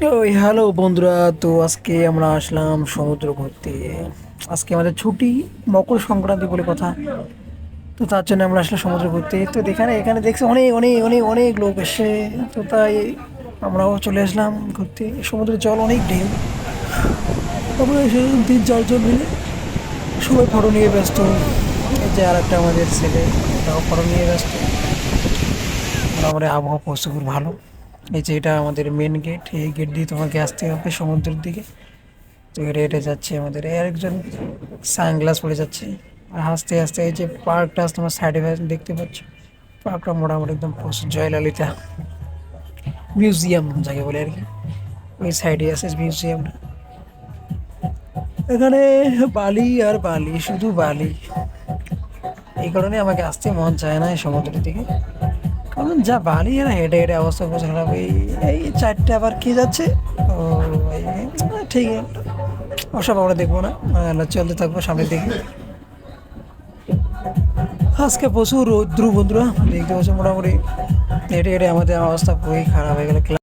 ওই হ্যালো বন্ধুরা, তো আজকে আমরা আসলাম সমুদ্র ঘুরতে। আজকে আমাদের ছুটি, মকর সংক্রান্তি বলে কথা। তো তার জন্য আমরা আসলে সমুদ্র ঘুরতে। তো এখানে এখানে দেখছি অনেক অনেক অনেক অনেক লোক এসে। তো তাই আমরাও চলে আসলাম ঘুরতে। সমুদ্রের জল অনেক ঢেউ। আমরা এসে 3-4 জন মিলে সবাই ফটো নিয়ে ব্যস্ত। এই যে আর একটা আমাদের ছেলে, ওটাও ফটো নিয়ে ব্যস্ত। মোটামুটি আবহাওয়া প্রচুর ভালো। এই যে এটা আমাদের মেন গেট, এই গেট দিয়ে তোমাকে আসতে হবে সমুদ্রের দিকে। তো হেঁটে হেঁটে যাচ্ছে আমাদের এই আরেকজন, সানগ্লাস পরে যাচ্ছে। আর হাসতে হাসতে এই যে পার্কটা আছে তোমার সাইডে দেখতে পাচ্ছ। পার্কটা মোটামুটি একদম প্রচুর জয়ললিতা মিউজিয়াম যাকে বলে আর কি। ওই সাইডে আছে মিউজিয়ামটা। এখানে বালি আর বালি, শুধু বালি। এই কারণে আমাকে আসতে মন চায় না এই সমুদ্রের দিকে। কারণ যা বালি, আর হেঁটে হেঁটে অবস্থা খুব খারাপ। এই এই চারটে আবার কে যাচ্ছে। ও ঠিক আছে, ওসব আমরা দেখবো না। চলতে থাকবো সামনের দিকে। আজকে প্রচুর রৌদ্র বন্ধুরা, দেখতে পাচ্ছ মোটামুটি হেঁটে হেঁটে আমাদের অবস্থা খুবই খারাপ হয়ে গেল।